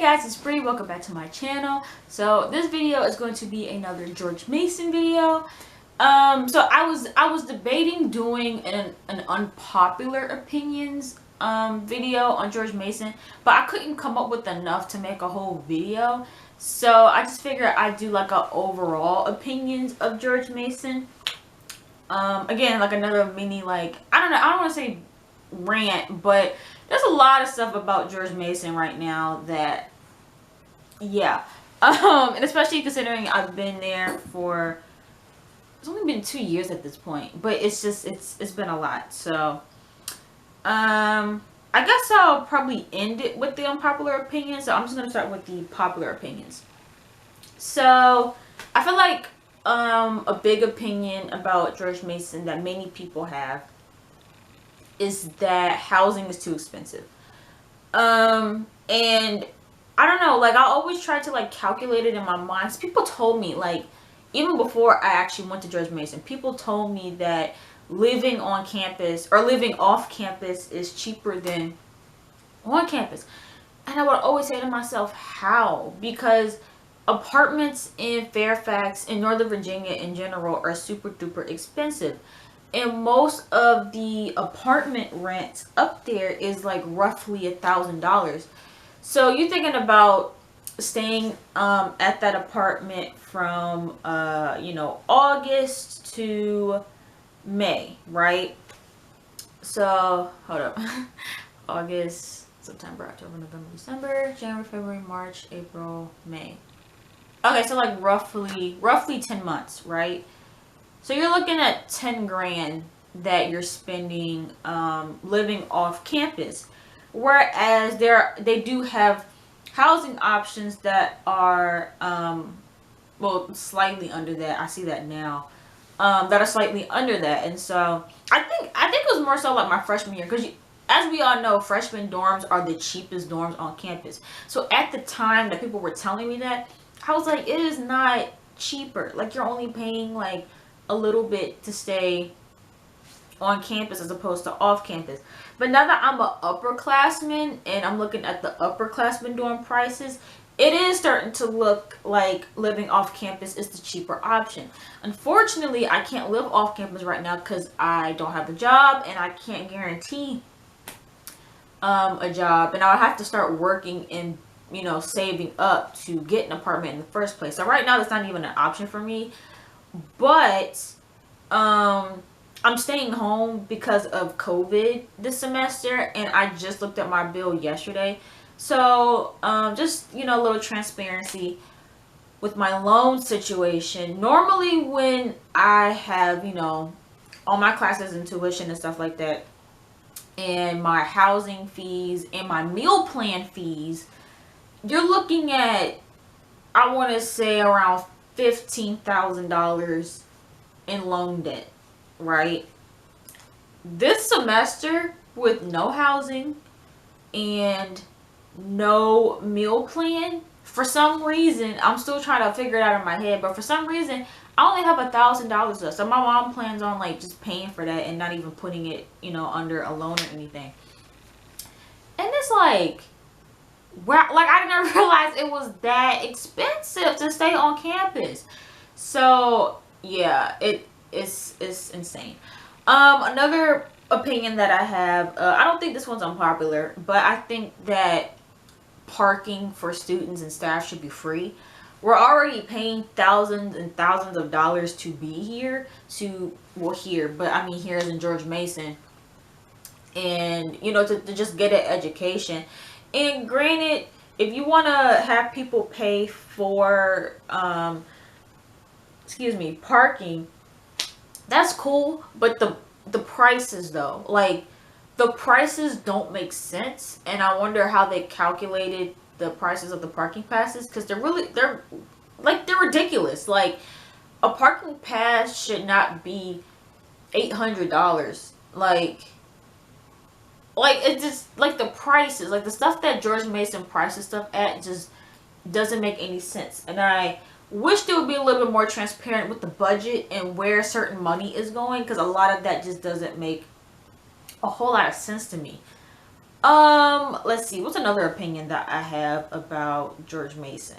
guys, it's Bree. Welcome back to my channel. So this video is going to be another George Mason video. So I was debating doing an unpopular opinions video on George Mason, but I couldn't come up with enough to make a whole video. So I just figured I'd do like a overall opinions of George Mason. Again, like another mini, like, I don't want to say rant, but there's a lot of stuff about George Mason right now that, yeah. And especially considering I've been there for, it's only been 2 years at this point, but it's just, it's been a lot. So, I guess I'll probably end it with the unpopular opinions. So I'm just going to start with the popular opinions. So, I feel like, a big opinion about George Mason that many people have is that housing is too expensive. And I don't know, like, I always try to like calculate it in my mind. People told me, like, even before I actually went to George Mason, people told me that living on campus or living off campus is cheaper than on campus. And I would always say to myself, how? Because apartments in Fairfax and Northern Virginia in general are super duper expensive. And most of the apartment rent up there is like roughly $1,000. So you're thinking about staying at that apartment from August to May, right? So hold up. August, September, October, November, December, January, February, March, April, May. Okay, so like roughly 10 months, right? So you're looking at 10 grand that you're spending living off campus. Whereas they do have housing options that are well, slightly under that. I see that now. That are slightly under that. And so I think it was more so like my freshman year, because as we all know, freshman dorms are the cheapest dorms on campus. So at the time that people were telling me that, I was like, it is not cheaper. Like, you're only paying like a little bit to stay on campus as opposed to off campus. But now that I'm an upperclassman and I'm looking at the upperclassman dorm prices, it is starting to look like living off campus is the cheaper option. Unfortunately, I can't live off campus right now because I don't have a job and I can't guarantee a job, and I'll have to start working and saving up to get an apartment in the first place. So right now that's not even an option for me. But I'm staying home because of COVID this semester, and I just looked at my bill yesterday. So just a little transparency with my loan situation. Normally when I have all my classes and tuition and stuff like that, and my housing fees and my meal plan fees, you're looking at, I want to say, around $15,000 in loan debt, right? This semester, with no housing and no meal plan, for some reason, I'm still trying to figure it out in my head, but for some reason, I only have $1,000 left. So my mom plans on like just paying for that and not even putting it, under a loan or anything. And it's like, wow, like, I didn't realize it was that expensive to stay on campus. So yeah, it's insane. Another opinion that I have, I don't think this one's unpopular, but I think that parking for students and staff should be free. We're already paying thousands and thousands of dollars to be here, but I mean here as in George Mason, and to just get an education. And granted, if you want to have people pay for parking, that's cool, but the prices though, like, the prices don't make sense, and I wonder how they calculated the prices of the parking passes, because they're ridiculous. Like, a parking pass should not be $800. Like it's just like the prices, like the stuff that George Mason prices stuff at just doesn't make any sense. And I wish there would be a little bit more transparent with the budget and where certain money is going, because a lot of that just doesn't make a whole lot of sense to me. Let's see. What's another opinion that I have about George Mason?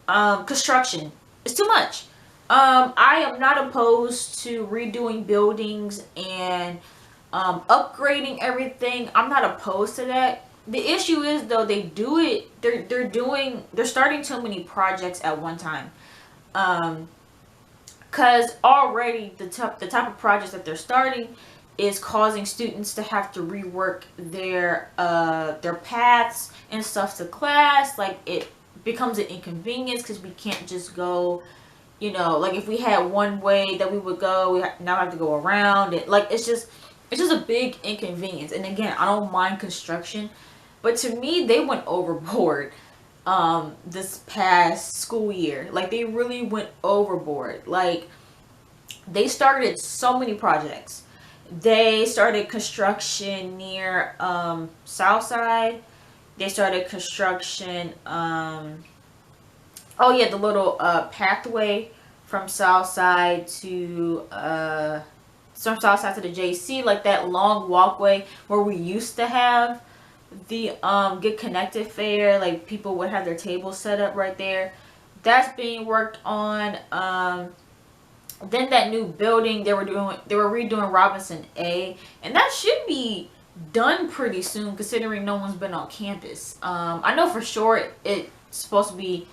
Construction. It's too much. I am not opposed to redoing buildings and upgrading everything. I'm not opposed to that. The issue is though they do it. They're starting too many projects at one time. Um, Cause already the type of projects that they're starting is causing students to have to rework their paths and stuff to class. Like it becomes an inconvenience because we can't just go, like if we had one way that we would go, now have to go around it. Like it's just a big inconvenience. And again, I don't mind construction, but to me they went overboard this past school year. Like they really went overboard. Like they started so many projects. They started construction near Southside. They started construction oh yeah, the little pathway from Southside to from Southside to the JC, like that long walkway where we used to have the Get Connected fair. Like people would have their tables set up right there. That's being worked on. Then that new building they were redoing Robinson A, and that should be done pretty soon considering no one's been on campus. I know for sure it's supposed to be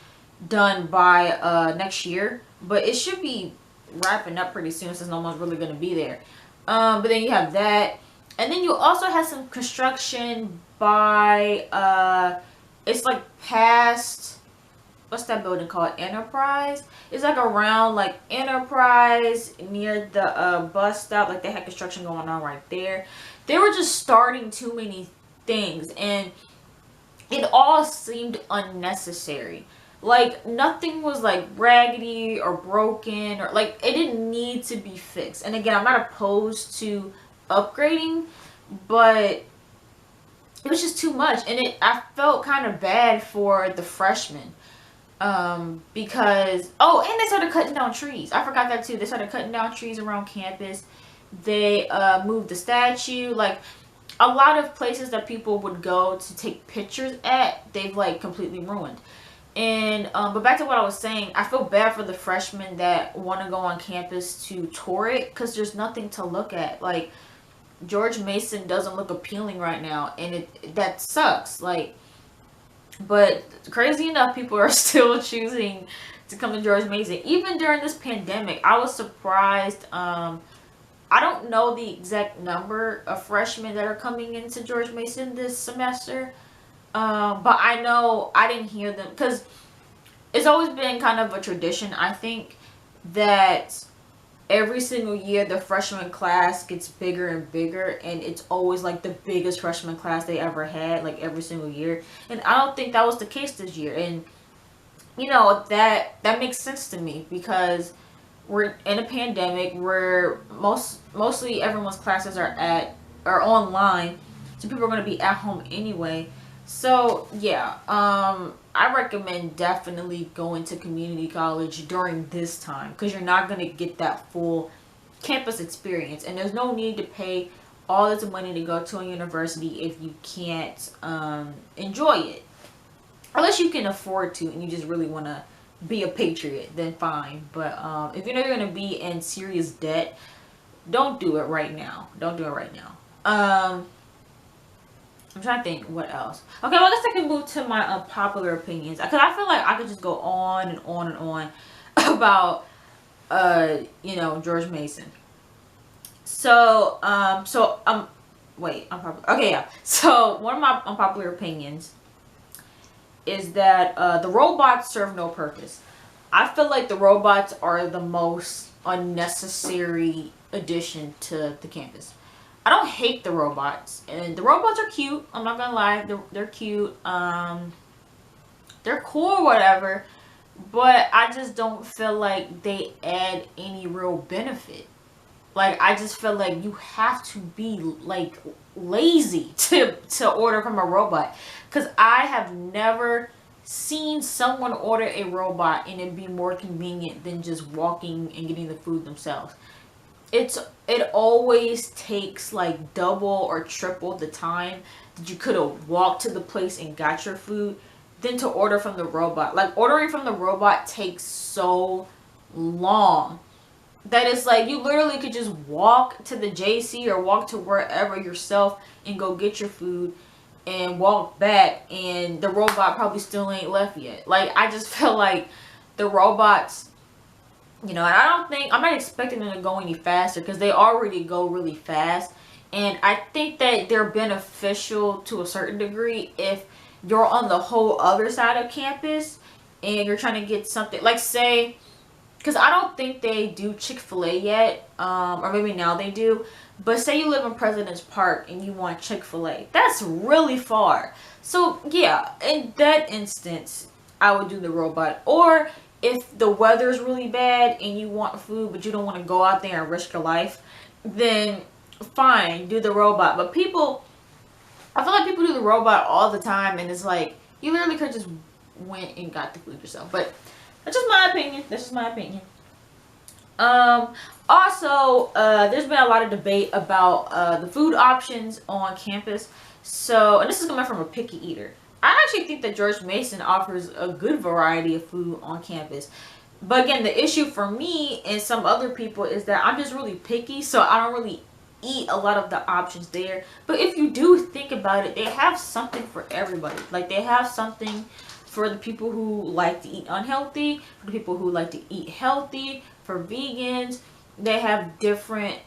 done by next year, but it should be wrapping up pretty soon since no one's really going to be there. But then you have that, and then you also have some construction by it's like past, what's that building called, Enterprise. It's like around like Enterprise near the bus stop. Like they had construction going on right there. They were just starting too many things and it all seemed unnecessary. Like nothing was like raggedy or broken, or like it didn't need to be fixed. And again, I'm not opposed to upgrading, but it was just too much. And I felt kind of bad for the freshmen. Because and they started cutting down trees. I forgot that too. They started cutting down trees around campus. They moved the statue. Like a lot of places that people would go to take pictures at, they've like completely ruined. And but back to what I was saying, I feel bad for the freshmen that want to go on campus to tour it because there's nothing to look at. Like George Mason doesn't look appealing right now, and that sucks. Like, but crazy enough, people are still choosing to come to George Mason. Even during this pandemic, I was surprised. I don't know the exact number of freshmen that are coming into George Mason this semester. But I know I didn't hear them because it's always been kind of a tradition, I think, that every single year the freshman class gets bigger and bigger, and it's always like the biggest freshman class they ever had, like every single year. And I don't think that was the case this year. And that makes sense to me because we're in a pandemic where mostly everyone's classes are online, so people are going to be at home anyway. So yeah, I recommend definitely going to community college during this time because you're not going to get that full campus experience, and there's no need to pay all this money to go to a university if you can't enjoy it. Unless you can afford to and you just really want to be a patriot, then fine. But if you know you're going to be in serious debt, don't do it right now. Don't do it right now. I'm trying to think what else. Okay, well, I guess I can move to my unpopular opinions because I feel like I could just go on and on and on about George Mason. So wait, unpopular. Okay, yeah. So one of my unpopular opinions is that the robots serve no purpose. I feel like the robots are the most unnecessary addition to the campus. I don't hate the robots, and the robots are cute. I'm not gonna lie, they're cute. They're cool, whatever. But I just don't feel like they add any real benefit. Like I just feel like you have to be like lazy to order from a robot, because I have never seen someone order a robot and it be more convenient than just walking and getting the food themselves. It always takes like double or triple the time that you could have walked to the place and got your food than to order from the robot. Like, ordering from the robot takes so long that it's like you literally could just walk to the JC or walk to wherever yourself and go get your food and walk back, and the robot probably still ain't left yet. Like, I just feel like the robots, and I'm not expecting them to go any faster, because they already go really fast. And I think that they're beneficial to a certain degree if you're on the whole other side of campus and you're trying to get something, like, say, because I don't think they do Chick-fil-A yet, or maybe now they do, but say you live in President's Park and you want Chick-fil-A. That's really far. So yeah, in that instance, I would do the robot. Or if the weather is really bad and you want food but you don't want to go out there and risk your life, then fine, do the robot. But I feel like people do the robot all the time, and it's like, you literally could just went and got the food yourself. But that's just my opinion. Also, there's been a lot of debate about the food options on campus. So, and this is coming from a picky eater. I actually think that George Mason offers a good variety of food on campus. But again, the issue for me and some other people is that I'm just really picky, so I don't really eat a lot of the options there. But if you do think about it, they have something for everybody. Like, they have something for the people who like to eat unhealthy, for the people who like to eat healthy, for vegans. They have different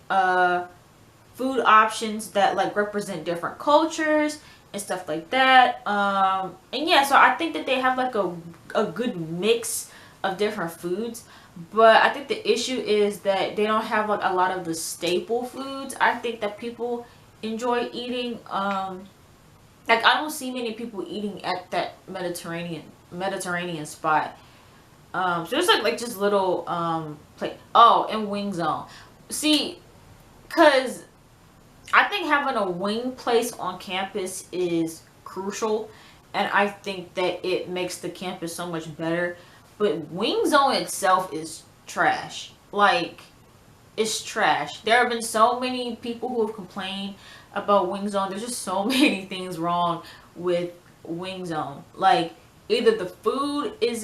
food options that like represent different cultures and stuff like that. And yeah, so I think that they have like a good mix of different foods. But I think the issue is that they don't have like a lot of the staple foods I think that people enjoy eating. Like, I don't see many people eating at that Mediterranean spot. So there's like just little plate. Oh, and Wing Zone. See, cause I think having a wing place on campus is crucial, and I think that it makes the campus so much better. But Wing Zone itself is trash. Like, it's trash. There have been so many people who have complained about Wing Zone. There's just so many things wrong with Wing Zone. Like, either the food is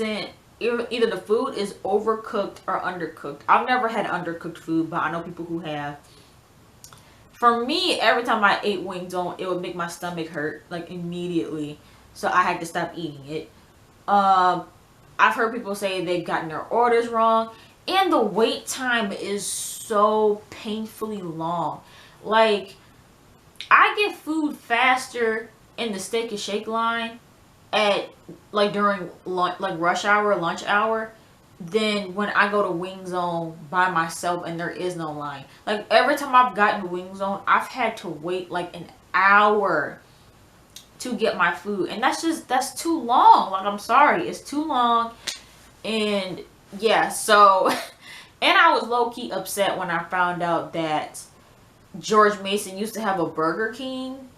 overcooked or undercooked. I've never had undercooked food, but I know people who have. For me, every time I ate Wing Zone, it would make my stomach hurt, like, immediately. So I had to stop eating it. I've heard people say they've gotten their orders wrong, and the wait time is so painfully long. Like, I get food faster in the Steak and Shake line at like during lunch, like rush hour, lunch hour, than when I go to Wing Zone by myself and there is no line. Like, every time I've gotten Wing Zone, I've had to wait like an hour to get my food, and that's too long. Like, I'm sorry, it's too long. And yeah, so and I was low-key upset when I found out that George Mason used to have a Burger King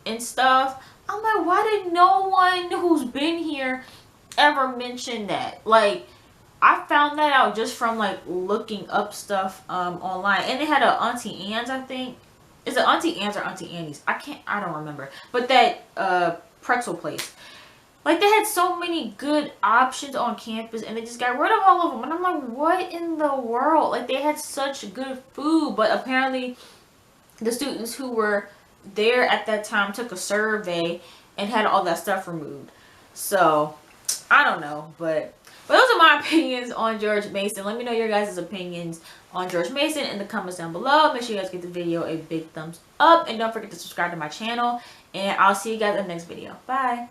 and stuff. I'm like, why did no one who's been here ever mention that? Like, I found that out just from like looking up stuff online. And they had a Auntie Anne's, I think. Is it Auntie Anne's or Auntie Annie's? I don't remember. But that pretzel place. Like, they had so many good options on campus, and they just got rid of all of them. And I'm like, what in the world? Like, they had such good food, but apparently the students who were there at that time took a survey and had all that stuff removed. So, I don't know, but those are my opinions on George Mason. Let me know your guys' opinions on George Mason in the comments down below. Make sure you guys give the video a big thumbs up, and don't forget to subscribe to my channel, and I'll see you guys in the next video. Bye.